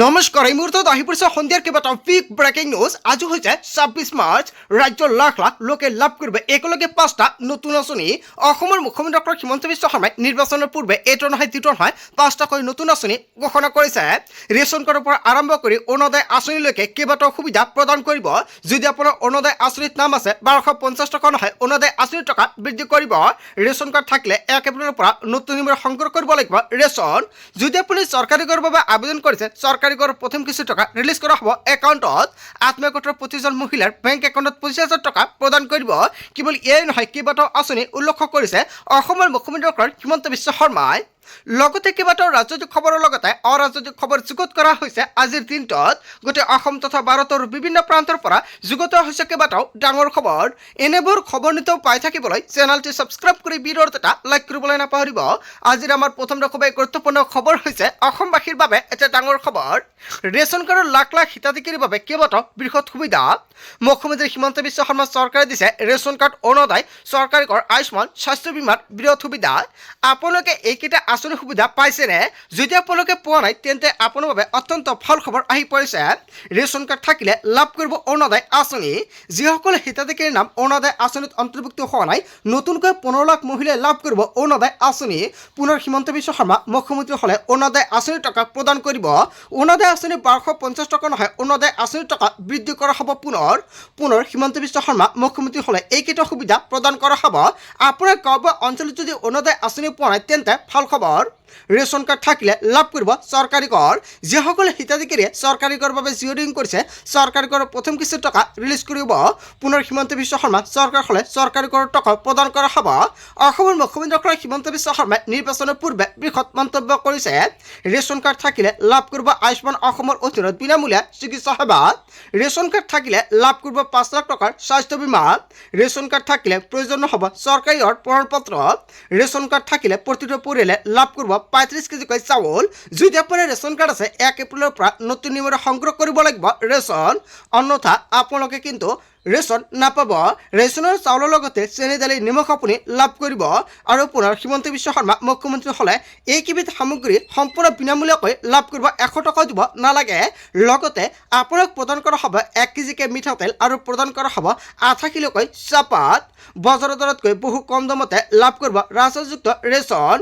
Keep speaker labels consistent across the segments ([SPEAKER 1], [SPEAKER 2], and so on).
[SPEAKER 1] নমস্কাৰ এই মুহূৰ্তত আহি পৰিছে সন্ধিয়াৰ কেইবাটাও বিগ ব্ৰেকিং নিউজ। আজি হৈছে ২৬ মাৰ্চ। ৰাজ্যৰ লাখ লাখ লোকে লাভ কৰিব একেলগে ৫টা নতুন আঁচনি। অসমৰ মুখ্যমন্ত্ৰী ডক্টৰ হিমন্ত বিশ্ব শৰ্মাই নিৰ্বাচনৰ পূৰ্বে এইটো নহয় যিটো নহয় ৫টাকৈ নতুন আঁচনি ঘোষণা কৰিছে। ৰেচন কাৰ্ডৰ পৰা আৰম্ভ কৰি অৰুণোদয় আঁচনিলৈকে কেইবাটাও সুবিধা প্ৰদান কৰিব। যদি আপোনাৰ অৰুণোদয় আঁচনিত নাম আছে ১২৫০ টকা নহয় অৰুণোদয় আঁচনিৰ টকা বৃদ্ধি কৰিব। ৰেচন কাৰ্ড থাকিলে ১ এপ্ৰিলৰ পৰা নতুন নিয়মেৰে সংগ্ৰহ কৰিব লাগিব ৰেচন। যদি আপুনি চৰকাৰী কৰৰ বাবে আবেদন কৰিছে চৰকাৰী কৰৰ প্ৰথম কিছু টকা ৰিলিজ কৰা হ'ব একাউণ্টত। আত্মীয় গোটৰ প্ৰতিজন মহিলাৰ বেংক একাউণ্টত ২৫,০০০ টকা প্ৰদান কৰিব। কেৱল এয়াই নহয় কেইবাটাও আঁচনি উল্লেখ কৰিছে অসমৰ মুখ্যমন্ত্ৰী ডক্টৰ হিমন্ত বিশ্ব শৰ্মাই। লগতে কেইবাটাও ৰাজনৈতিক খবৰৰ লগতে অৰাজনৈতিক খবৰ যুগুত কৰা হৈছে আজিৰ দিনটোত। গোটেই অসম তথা ভাৰতৰ বিভিন্ন প্ৰান্তৰ পৰা যুগুত হৈছে কেইবাটাও ডাঙৰ খবৰ। এনেবোৰ খবৰ নিতৌ পাই থাকিবলৈ চেনেলটি ছাবস্ক্ৰাইব কৰি ভিডিঅ'ত এটা লাইক কৰিবলৈ নাপাহৰিব। আজিৰ আমাৰ প্ৰথম খুবেই গুৰুত্বপূৰ্ণ খবৰ হৈছে অসমবাসীৰ বাবে এটা ডাঙৰ খবৰ। ৰেচন কাৰ্ডৰ লাখ লাখ হিতাধিকাৰীৰ বাবে কেইবাটাও বৃহৎ সুবিধা। মুখ্যমন্ত্ৰী হিমন্ত বিশ্ব শৰ্মা চৰকাৰে দিছে ৰেচন কাৰ্ড অৰুণোদয় চৰকাৰী কৰ আয়ুষ্মান স্বাস্থ্য বীমাৰ বৃহৎ সুবিধা। আপোনালোকে এইকেইটা আঁচনি সুবিধা পাইছেনে? যদি আপোনালোকে পোৱা নাই তেন্তে আপোনাৰ বাবে অত্যন্ত ভাল খবৰ আহি পৰিছে। ৰেচন কাৰ্ড থাকিলে লাভ কৰিব অৰুণোদয় আঁচনি। যিসকল হিতাধিকাৰীৰ নাম অৰুণোদয় আঁচনিত অন্তৰ্ভুক্ত হোৱা নাই নতুনকৈ ১৫ লাখ মহিলাই লাভ কৰিব অৰুণোদয় আঁচনি। পুনৰ হিমন্ত বিশ্ব শৰ্মা মুখ্যমন্ত্ৰী হ'লে অৰুণোদয় আঁচনিৰ টকা প্ৰদান কৰিব। অৰুণোদয় আঁচনি ১২৫০ টকা নহয় অৰুণোদয় আঁচনিৰ টকা বৃদ্ধি কৰা হ'ব পুনৰ হিমন্ত বিশ্ব শৰ্মা মুখ্যমন্ত্ৰী হ'লে এইকেইটা সুবিধা প্ৰদান কৰা হ'ব। আপোনাৰ গাঁও অঞ্চলত যদি অৰুণোদয় আঁচনি পোৱা নাই তেন্তে ভাল খবৰ। ৰেচন কাৰ্ড থাকিলে লাভ কৰিব চৰকাৰী কৰ। যিসকলে হিতাধিকাৰীয়ে চৰকাৰী কৰৰ বাবে জিঅ'ৰিং কৰিছে চৰকাৰী কৰৰ প্ৰথম কিছু টকা ৰিলিজ কৰিব। পুনৰ হিমন্ত বিশ্ব শৰ্মা চৰকাৰ হ'লে চৰকাৰী কৰৰ টকা প্ৰদান কৰা হ'ব। অসমৰ মুখ্যমন্ত্ৰী ডক্টৰ হিমন্ত বিশ্ব শৰ্মাই নিৰ্বাচনৰ পূৰ্বে বৃহৎ মন্তব্য কৰিছে। ৰেচন কাৰ্ড থাকিলে লাভ কৰিব আয়ুষ্মান অসমৰ অধীনত বিনামূলীয়া চিকিৎসা সেৱা। ৰেচন কাৰ্ড থাকিলে লাভ কৰিব ৫ লাখ টকাৰ স্বাস্থ্য বীমা। ৰেচন কাৰ্ড থাকিলে প্ৰয়োজন নহ'ব চৰকাৰী প্ৰমাণপত্ৰ। ৰেচন কাৰ্ড থাকিলে প্ৰতিটো পৰিয়ালে লাভ কৰিব ৩৫ কেজিকৈ চাউল। যদি আপোনাৰ ৰেচন কাৰ্ড আছে ১ এপ্ৰিলৰ পৰা নতুন নিয়মেৰে সংগ্ৰহ কৰিব লাগিব ৰেচন, অন্যথা আপোনালোকে কিন্তু ৰেচন নাপাব। ৰেচনৰ চাউলৰ লগতে চেনি দালি নিমখ আপুনি লাভ কৰিব। আৰু পুনৰ হিমন্ত বিশ্ব শৰ্মা মুখ্যমন্ত্ৰী হ'লে এইকেইবিধ সামগ্ৰী সম্পূৰ্ণ বিনামূলীয়াকৈ লাভ কৰিব। ১০০ টকাও দিব নালাগে। লগতে আপোনাক প্ৰদান কৰা হ'ব ১ কেজিকৈ মিঠাতেল আৰু প্ৰদান কৰা হ'ব ৮০ কিলোকৈ চাহপাত। বজাৰৰ দৰতকৈ বহু কম দামতে লাভ কৰিব ৰাজযুক্ত ৰেচন।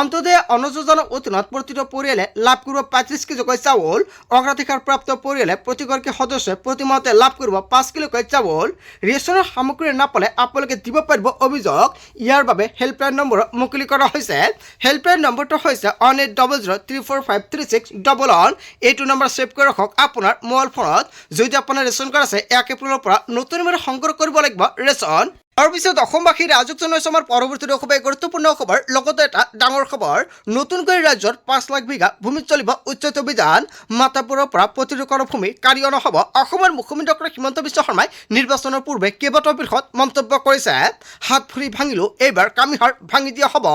[SPEAKER 1] অন্তোদয় অন্ন যোজনাৰ অধীনত প্ৰতিটো পৰিয়ালে লাভ কৰিব ৩৫ কেজিকৈ চাউল। অগ্ৰাধিকাৰপ্ৰাপ্ত পৰিয়ালে প্ৰতিগৰাকী সদস্যই প্ৰতি মাহতে লাভ কৰিব ৫ কিলোকৈ চাউল। ৰেচনৰ সামগ্ৰী নাপালে আপোনালোকে দিব পাৰিব অভিযোগ। ইয়াৰ বাবে হেল্পলাইন নম্বৰ মুকলি কৰা হৈছে। হেল্পলাইন নম্বৰটো হৈছে 180034536111। এইটো নম্বৰ ছেভ কৰি ৰাখক আপোনাৰ মোবাইল ফোনত। যদি আপোনাৰ ৰেচন কাৰ্ড আছে ১ এপ্ৰিলৰ পৰা নতুন নিয়মেৰে সংগ্ৰহ কৰিব লাগিব ৰেচন। তাৰপিছত অসমবাসীৰ ৰাজক জনাইছে আমাৰ পৰৱৰ্তী খুবেই গুৰুত্বপূৰ্ণ খবৰ। লগতে এটা ডাঙৰ খবৰ, নতুনকৈ ৰাজ্যৰ ৫ লাখ বিঘা ভূমিত চলিব উচ্ছেদ অভিযান। মাতাপুৰৰ পৰা প্ৰতিটো কৰ ভূমি কাঢ়ি অনা হ'ব। অসমৰ মুখ্যমন্ত্ৰী ডক্টৰ হিমন্ত বিশ্ব শৰ্মাই নিৰ্বাচনৰ পূৰ্বে কেইবাটাও বৃহৎ মন্তব্য কৰিছে। হাত ভৰি ভাঙিলেও এইবাৰ কামিহাৰ ভাঙি দিয়া হ'ব।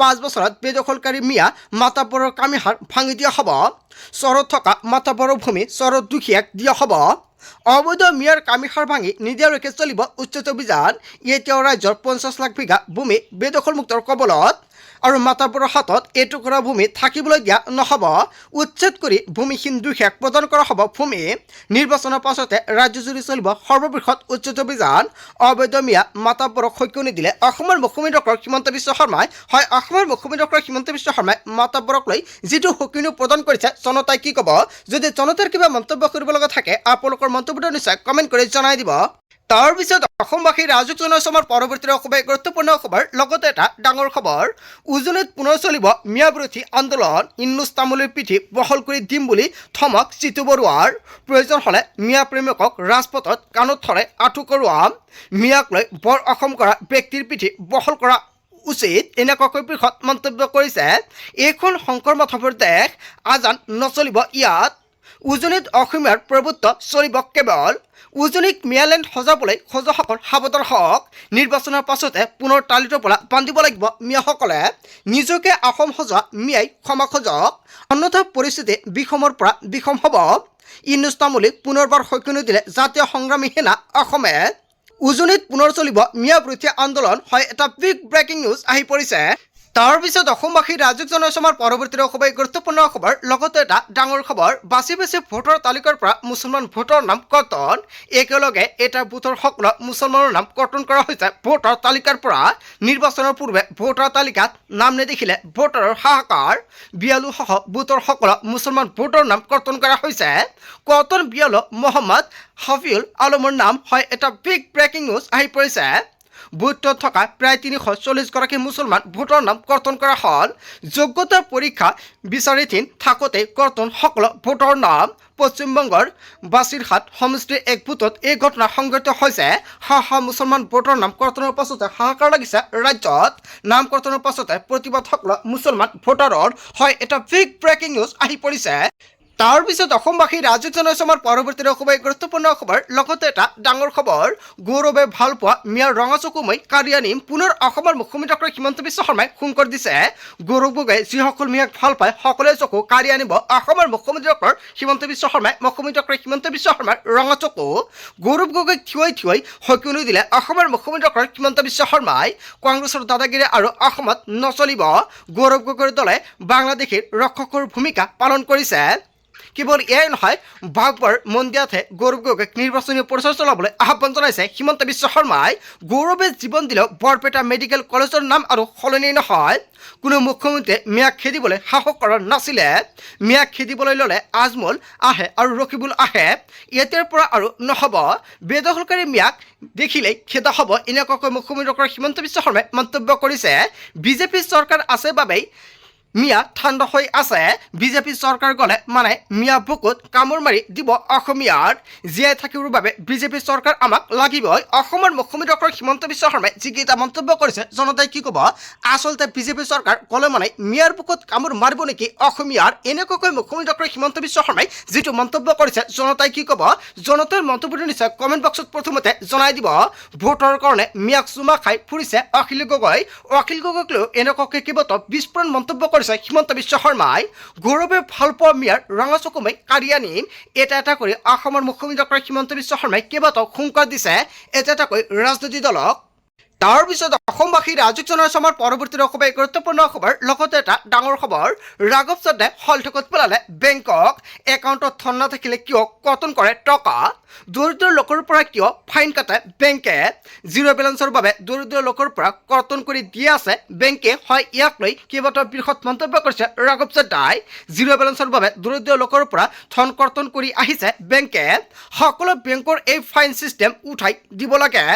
[SPEAKER 1] ৫ বছৰত বেদখলকাৰী মিয়া মাতাপুৰৰ কামিহাৰ ভাঙি দিয়া হ'ব। চহৰত থকা মাতাপুৰৰ ভূমি চহৰত দুখীয়াক দিয়া হ'ব। অবৈধ মিয়াৰ কামিহাৰ ভাঙি নিদিয়ালৈকে চলিব উচ্ছেদ অভিযান। এতিয়াও ৰাজ্যৰ ৫০ লাখ বিঘা ভূমি বেদখলমুক্তৰ কবলত। আৰু মাতাপুৰৰ হাতত এটুকুৰা ভূমি থাকিবলৈ দিয়া নহ'ব। উচ্ছেদ কৰি ভূমিহীন দুখীয়াক প্ৰদান কৰা হ'ব ভূমি। নিৰ্বাচনৰ পাছতে ৰাজ্যজুৰি চলিব সৰ্ববৃহৎ উচ্ছেদ অভিযান। অবৈধ মিয়া মাতাপুৰক সক্য নিদিলে অসমৰ মুখ্যমন্ত্ৰী ডক্টৰ হিমন্ত বিশ্ব শৰ্মাই অসমৰ মুখ্যমন্ত্ৰী ডক্টৰ হিমন্ত বিশ্ব শৰ্মাই মাতাপুৰক লৈ যিটো সকিনো প্ৰদান কৰিছে জনতাই কি ক'ব। যদি জনতাৰ কিবা মন্তব্য কৰিব লগা থাকে আপোনালোকৰ মন্তব্যটো নিশ্চয় কমেণ্ট কৰি জনাই দিব। তাৰপিছত অসমবাসীৰ ৰাজক জনাইছে আমাৰ পৰৱৰ্তী খুবেই গুৰুত্বপূৰ্ণ খবৰ। লগতে এটা ডাঙৰ খবৰ, উজনিত পুনৰ চলিব মিয়া বিৰোধী আন্দোলন। ইন্নুছ তামুলীৰ পিঠি বহল কৰি দিম বুলি থমক জিতু বৰুৱাৰ। প্ৰয়োজন হ'লে মিয়া প্ৰেমিকক ৰাজপথত কাণত ধৰে আঁঠু কৰোৱাম। মিয়াক লৈ বৰ অসম কৰা ব্যক্তিৰ পিঠি বহল কৰা উচিত, এনেকুৱাকৈ বৃহৎ মন্তব্য কৰিছে। এইখন শংকৰ মাধৱৰ দেশ, আজান নচলিব ইয়াত। উজনিত অসমীয়াৰ প্ৰভুত্ব চলিব কেৱল। উজনিক মিয়ালেণ্ড সজাবলৈ খোজাসকল সাৱধান হওক। নিৰ্বাচনৰ পাছতে পুনৰ তালিতৰ পৰা বান্ধিব লাগিব মিয়াসকলে। নিজকে অসম সজোৱা মিয়াই ক্ষমা খোজক, অন্যথা পৰিস্থিতি বিষমৰ পৰা বিষম হ'ব। ইন্নুছ তামুলীক পুনৰবাৰ সক্য নিদিলে জাতীয় সংগ্ৰামী সেনা অসমে। উজনিত পুনৰ চলিব মিয়া বিৰোধী আন্দোলন। এটা বিগ ব্ৰেকিং নিউজ আহি পৰিছে। তাৰ পিছত অসমবাসী ৰাইজক জনাইছো আমাৰ পৰৱৰ্তী খুবেই গুৰুত্বপূৰ্ণ খবৰ। লগতে এটা ডাঙৰ খবৰ, বাছি বাছি ভোটৰ তালিকাৰ পৰা মুছলমান ভোটৰ নাম কৰ্তন। একেলগে এটা বুথৰ সকলো মুছলমানৰ নাম কৰ্তন কৰা হৈছে ভোটৰ তালিকাৰ পৰা। নিৰ্বাচনৰ পূৰ্বে ভোটাৰ তালিকাত নাম নেদেখিলে ভোটাৰৰ হাহাকাৰ। বিয়ালুসহ বুথৰ সকলো মুছলমান ভোটৰ নাম কৰ্তন কৰা হৈছে। কৰ্তন বিয়ালু মহম্মদ হাফিউল আলমৰ নাম হয় এটা বিগ ব্ৰেকিং নিউজ আহি পৰিছে। বুথটোত থকা প্ৰায় ৩৪০গৰাকী মুছলমান ভোটৰ নাম কৰ্তন কৰা হ'ল। যোগ্যতা পৰীক্ষা বিচাৰাধীন থাকোঁতে কৰ্তন সকলো ভোটৰ নাম। পশ্চিমবংগৰ বাছিৰহাট সমষ্টিৰ এক বুথত এই ঘটনা সংঘটিত হৈছে। মুছলমান ভোটৰ নাম কৰ্তনৰ পাছতে হাহাকাৰ লাগিছে ৰাজ্যত। নাম কৰ্তনৰ পাছতে প্ৰতিবাদ সকলো মুছলমান ভোটাৰৰ হয় এটা বিগ ব্ৰেকিং নিউজ আহি পৰিছে। তাৰ পিছত অসমবাসী ৰাইজক জনাইছো আমাৰ পৰৱৰ্তী খুবেই গুৰুত্বপূৰ্ণ খবৰ। লগতে এটা ডাঙৰ খবৰ, গৌৰৱে ভাল পোৱা মিয়াৰ ৰঙা চকুমৈ কাঢ়ি আনিম। পুনৰ অসমৰ মুখ্যমন্ত্ৰী ডক্টৰ হিমন্ত বিশ্ব শৰ্মাই সোনকাৰ দিছে। গৌৰৱ গগৈ যিসকল মিয়াক ভাল পায় সকলোৱে চকু কাঢ়ি আনিব অসমৰ মুখ্যমন্ত্ৰী ডক্টৰ হিমন্ত বিশ্ব শৰ্মাই। মুখ্যমন্ত্ৰী ডক্টৰ হিমন্ত বিশ্ব শৰ্মাৰ ৰঙা চকু। গৌৰৱ গগৈক থিয় সকলো দিলে অসমৰ মুখ্যমন্ত্ৰী ডক্টৰ হিমন্ত বিশ্ব শৰ্মাই। কংগ্ৰেছৰ দাদাগিৰি আৰু অসমত নচলিব। গৌৰৱ গগৈৰ দলে বাংলাদেশীৰ ৰক্ষকৰ ভূমিকা পালন কৰিছে। কেৱল এয়াই নহয়, বাঘবৰ মন্দিয়াতহে গৌৰৱ গগৈক নিৰ্বাচনী প্ৰচাৰ চলাবলৈ আহ্বান জনাইছে হিমন্ত বিশ্ব শৰ্মাই। গৌৰৱে জীৱন দিলেও বৰপেটা মেডিকেল কলেজৰ নাম আৰু সলনি নহয়। কোনো মুখ্যমন্ত্ৰীয়ে মিয়াক খেদিবলৈ সাহস কৰা নাছিলে। মিয়াক খেদিবলৈ ল'লে আজমল আহে আৰু ৰকিবুল আহে। এতিয়াৰ পৰা আৰু নহ'ব। বেদখলকাৰী মিয়াক দেখিলেই খেদা হ'ব, এনেকুৱাকৈ মুখ্যমন্ত্ৰী ডক্টৰ হিমন্ত বিশ্ব শৰ্মাই মন্তব্য কৰিছে। বিজেপি চৰকাৰ আছে বাবেই মিয়া ঠাণ্ডা হৈ আছে। বিজেপি চৰকাৰ গ'লে মানে মিয়া বুকুত কামোৰ মাৰি দিব অসমীয়াৰ। জীয়াই থাকিবৰ বাবে বিজেপি চৰকাৰ আমাক লাগিবই। অসমৰ মুখ্যমন্ত্ৰী ডক্টৰ হিমন্ত বিশ্ব শৰ্মাই যিকেইটা মন্তব্য কৰিছে জনতাই কি ক'ব? আচলতে বিজেপি চৰকাৰ গ'লে মানে মিয়াৰ বুকুত কামোৰ মাৰিব নেকি অসমীয়াৰ? এনেকুৱাকৈ মুখ্যমন্ত্ৰী ডক্টৰ হিমন্ত বিশ্ব শৰ্মাই যিটো মন্তব্য কৰিছে জনতাই কি ক'ব? জনতাৰ মন্তব্যটো নিশ্চয় কমেণ্ট বক্সত প্ৰথমতে জনাই দিব। ভোটৰ কাৰণে মিয়াক চুমা খাই ফুৰিছে অখিল গগৈ। অখিল গগৈক লৈ এনেকুৱাকৈ কেইবাটাও বিস্ফোৰণ মন্তব্য হিমন্ত বিশ্ব শৰ্মাই। গৌৰৱে ভাল পোৱা মিয়াৰ ৰঙা চকুমৈ কাঢ়ি আনিম। এটা কৰি অসমৰ মুখ্যমন্ত্ৰী ডক্টৰ হিমন্ত বিশ্ব শৰ্মাই কেইবাটাও হুংকাৰ দিছে এটা ৰাজনৈতিক দলক। তাৰ পিছত অসমবাসী ৰাইজক জনাইছো আমাৰ পৰৱৰ্তী খুবেই গুৰুত্বপূৰ্ণ খবৰ। লগতে এটা ডাঙৰ খবৰ, ৰাঘৱ চড্ডাই হলঠেকত পেলালে বেংকক। একাউণ্টত ধন নাথাকিলে কিয় কৰ্তন কৰে টকা? দৰিদ্ৰ লোকৰ পৰা কিয় ফাইন কাটে বেংকে? জিৰ' বেলেঞ্চৰ বাবে দৰিদ্ৰ লোকৰ পৰা কৰ্তন কৰি দি আছে বেংকে। হয়, ইয়াক লৈ কেইবাটাও বৃহৎ মন্তব্য কৰিছে ৰাঘৱ চড্ডাই। জিৰ' বেলেঞ্চৰ বাবে দৰিদ্ৰ লোকৰ পৰা ধন কৰ্তন কৰি আহিছে বেংকে। সকলো বেংকৰ এই ফাইন ছিষ্টেম উঠাই দিব লাগে।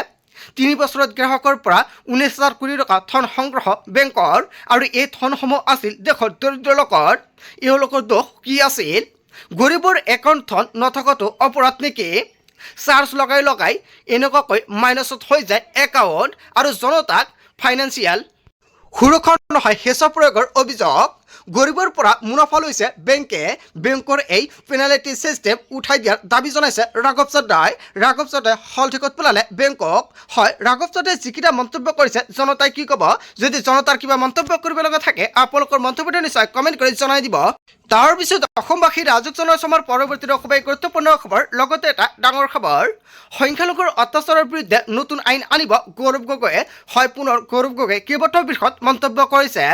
[SPEAKER 1] 3 বছৰত গ্ৰাহকৰ পৰা 19,000 কোটি টকা ধন সংগ্ৰহ বেংকৰ। আৰু এই ধনসমূহ আছিল দেশৰ দৰিদ্ৰ লোকৰ। এওঁলোকৰ দোষ কি আছিল? গৰীবৰ একাউণ্ট ধন নথকাটো অপৰাধ নেকি? চাৰ্জ লগাই এনেকুৱাকৈ মাইনাছত হৈ যায় একাউণ্ট। আৰু জনতাক ফাইনেন্সিয়েল সুৰক্ষা নহয় হেঁচা প্ৰয়োগৰ অভিযোগ। গৰীবৰ পৰা মুনাফা লৈছে বেংকে। বেংকৰ এই পেনাল্টি ছিষ্টেম উঠাই দিয়াৰ দাবী জনাইছে ৰাঘৱ চড্ডাই। ৰাঘৱ চড্ডাই হলঠেকত পেলালে বেংকক। হয়, ৰাঘৱ চড্ডাই যিকেইটা মন্তব্য কৰিছে জনতাই কি ক'ব? যদি জনতাৰ কিবা মন্তব্য কৰিব লগা থাকে আপোনালোকৰ মন্তব্যটো নিশ্চয় কমেণ্ট কৰি জনাই দিব। তাৰ পিছত অসমবাসী ৰাইজক জনাইছো আমাৰ পৰৱৰ্তী খুবেই গুৰুত্বপূৰ্ণ খবৰ। লগতে এটা ডাঙৰ খবৰ, সংখ্যালঘুৰ অত্যাচাৰৰ বিৰুদ্ধে নতুন আইন আনিব গৌৰৱ গগৈয়ে। হয়, পুনৰ গৌৰৱ গগৈয়ে কেইবাটাও বিষয়ত মন্তব্য কৰিছে।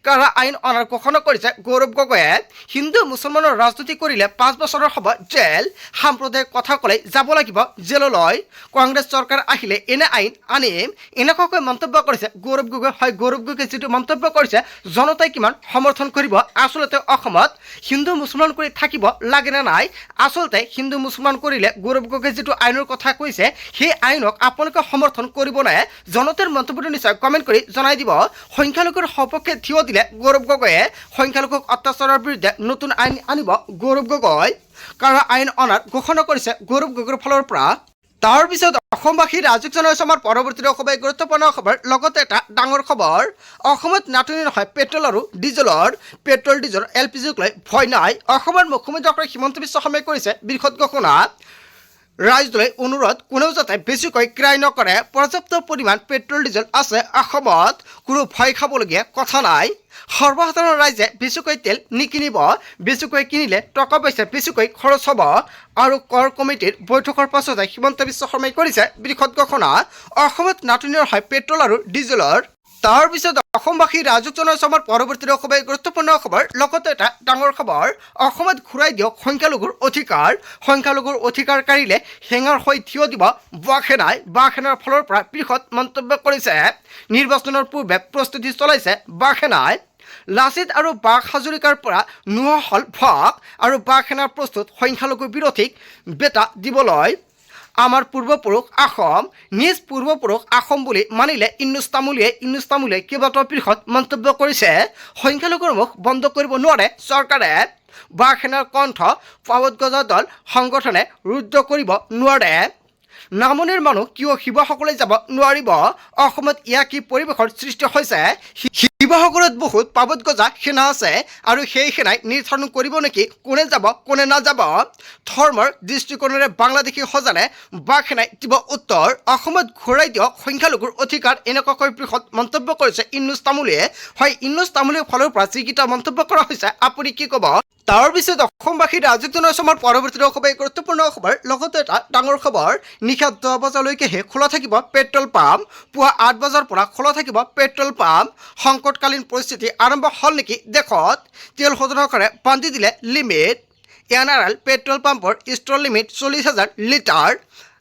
[SPEAKER 1] কাৰা আইন অনাৰ ঘোষণা কৰিছে গৌৰৱ গগৈয়ে। হিন্দু মুছলমানৰ ৰাজনীতি কৰিলে 5 বছৰৰ হ'ব জেল। সাম্প্ৰদায়িক কথা ক'লে যাব লাগিব জেললৈ। কংগ্ৰেছ চৰকাৰ আহিলে এনে আইন আনিম, এনেকুৱাকৈ মন্তব্য কৰিছে গৌৰৱ গগৈ। হয়, গৌৰৱ গগৈয়ে যিটো মন্তব্য কৰিছে জনতাই কিমান সমৰ্থন কৰিব? আচলতে অসমত হিন্দু মুছলমান কৰি থাকিব লাগে নে নাই? আচলতে হিন্দু মুছলমান কৰিলে গৌৰৱ গগৈয়ে যিটো আইনৰ কথা কৈছে সেই আইনক আপোনালোকে সমৰ্থন কৰিব নে? জনতাৰ মন্তব্যটো নিশ্চয় কমেণ্ট কৰি জনাই দিব। সংখ্যালঘুৰ সপক্ষে থিয় দিলে গৌৰৱ গগৈয়ে। সংখ্যালঘুক অত্যাচাৰৰ বিৰুদ্ধে নতুন আইন আনিব গৌৰৱ গগৈ। কাৰা আইন অনাৰ ঘোষণা কৰিছে গৌৰৱ গগৈৰ ফালৰ পৰা। তাৰ পিছত অসমবাসী ৰাইজক জনাইছো আমাৰ পৰৱৰ্তী খুবেই গুৰুত্বপূৰ্ণ খবৰ। লগতে এটা ডাঙৰ খবৰ, অসমত নাটনি নহয় পেট্ৰল আৰু ডিজেলৰ। পেট্ৰল ডিজেল LPGক লৈ ভয় নাই। অসমৰ মুখ্যমন্ত্ৰী ডক্টৰ হিমন্ত বিশ্ব শৰ্মাই কৰিছে বৃহৎ ঘোষণা। ৰাইজলৈ অনুৰোধ, কোনেও যাতে বেছিকৈ ক্ৰয় নকৰে। পৰ্যাপ্ত পৰিমাণ পেট্ৰল ডিজেল আছে অসমত, কোনো ভয় খাবলগীয়া কথা নাই। সৰ্বসাধাৰণ ৰাইজে বেছিকৈ তেল নিকিনিব। বেছিকৈ কিনিলে টকা পইচা বেছিকৈ খৰচ হ'ব। আৰু কৰ কমিটিৰ বৈঠকৰ পাছতে হিমন্ত বিশ্ব শৰ্মাই কৰিছে বৃহৎ ঘোষণা। অসমত নাটনি হয় পেট্ৰল আৰু ডিজেলৰ। তাৰ পিছত অসমবাসী ৰাইজক জনাইছো আমাৰ পৰৱৰ্তী খবৰ গুৰুত্বপূৰ্ণ খবৰ লগতে এটা ডাঙৰ খবৰ অসমত ঘূৰাই দিয়ক সংখ্যালঘুৰ অধিকাৰকাৰীলে হেঙাৰ হৈ থিয় দিব বাসেনাই বাসেনাৰ ফালৰ পৰা বৃহৎ মন্তব্য কৰিছে নিৰ্বাচনৰ পূৰ্বে প্ৰস্তুতি চলাইছে বাসেনাই লাচিত আৰু বাক হাজৰিকাৰ পৰা নোহোৱা হ'ল ভাগ আৰু বাসেনাৰ প্ৰস্তুত সংখ্যালঘু বিৰোধীক বেটা দিবলৈ আমাৰ পূৰ্বপুৰুষ আহোম নিজ পূৰ্বপুৰুষ আহোম বুলি মানিলে ইউনুছ তামুলীয়ে কেইবাটাও বৃহৎ মন্তব্য কৰিছে সংখ্যালঘুৰ মুখ বন্ধ কৰিব নোৱাৰে চৰকাৰে বাসেনাৰ কণ্ঠ পাৱত গজা দল সংগঠনে ৰুদ্ধ কৰিব নোৱাৰে নামনিৰ মানুহ কিয় শিৱসাগৰলৈ যাব নোৱাৰিব অসমত ইয়াৰ কি পৰিৱেশৰ সৃষ্টি হৈছে শিৱসাগৰত বহুত পাবত গজা সেনা আছে আৰু সেই সেনাই নিৰ্ধাৰণ কৰিব নেকি কোনে যাব কোনে নাযাব ধৰ্মৰ দৃষ্টিকোণেৰে বাংলাদেশী সজানে বাসেনাই দিব উত্তৰ অসমত ঘূৰাই দিয়ক সংখ্যালঘুৰ অধিকাৰ এনেকুৱাকৈ বৃহৎ মন্তব্য কৰিছে ইউনুছ তামুলীয়ে হয় ইউনুছ তামুলীৰ ফালৰ পৰা যিকেইটা মন্তব্য কৰা হৈছে আপুনি কি ক'ব তাৰ পিছত অসমবাসী ৰাইজক জনাইছো আমাৰ পৰৱৰ্তী খবৰ গুৰুত্বপূৰ্ণ খবৰ লগতে এটা ডাঙৰ খবৰ নিশা 10 বজালৈকেহে খোলা থাকিব পেট্ৰল পাম্প পুৱা 8 বজাৰ পৰা খোলা থাকিব পেট্ৰল পাম্প সংকটকালীন পৰিস্থিতি আৰম্ভ হ'ল নেকি দেশত তেল শোধনাগাৰে বান্ধি দিলে লিমিট এনআৰএল পেট্ৰল পাম্পৰ ষ্ট'ৰ লিমিট 40,000 লিটাৰ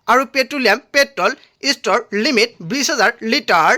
[SPEAKER 1] আৰু petrol store limit 20,000 litre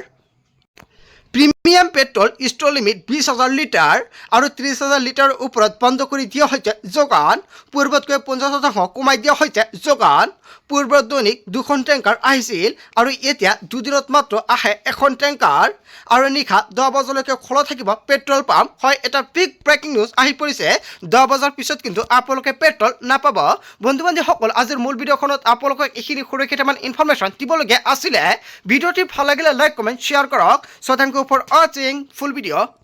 [SPEAKER 1] premium petrol store limit 20,000 litre আৰু 30,000 লিটাৰৰ ওপৰত বন্ধ কৰি দিয়া হৈছে যোগান পূৰ্বতকৈ 50% কমাই দিয়া হৈছে যোগান পূৰ্বত দৈনিক 2খন টেংকাৰ আহিছিল আৰু এতিয়া দুদিনত মাত্ৰ আহে এখন টেংকাৰ আৰু নিশা 10 বজালৈকে খোলা থাকিব পেট্ৰল পাম্প হয় এটা বিগ ব্ৰেকিং নিউজ আহি পৰিছে 10 বজাৰ পিছত কিন্তু আপোনালোকে পেট্ৰল নাপাব বন্ধু বান্ধৱীসকল আজিৰ মূল ভিডিঅ'খনত আপোনালোকক এইখিনি সুৰক্ষিতমান ইনফৰমেশ্যন দিবলগীয়া আছিলে ভিডিঅ'টি ভাল লাগিলে লাইক কমেণ্ট শ্বেয়াৰ কৰক চ' থেংক ইউ ফৰ ৱাচিং ফুল ভিডিঅ'